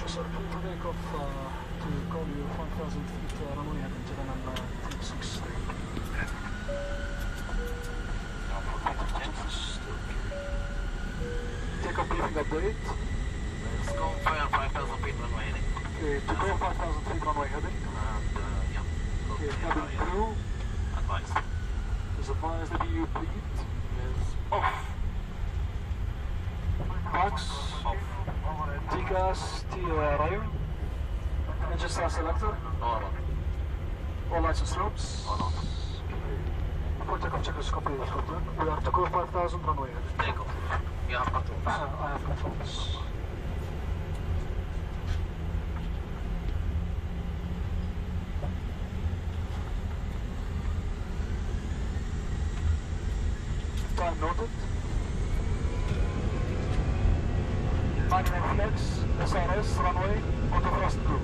So clear for takeoff to call you 5,000 feet runway heading to the number 363. Takeoff briefing update. Let's go fire 5,000 feet runway heading. Okay, to go 5,000 feet runway heading. And yeah. Okay, cabin crew. Advice. Is advised that you bleed is off. Max. Off. TCAS, TRIM. Engine star selector. On. All lights and strobes. On. For takeoff checkers copy is good. We are to go 5,000 runway heading. Takeoff. You have controls. I have controls. Time noted. Landing flex, SRS, runway, auto thrust blue.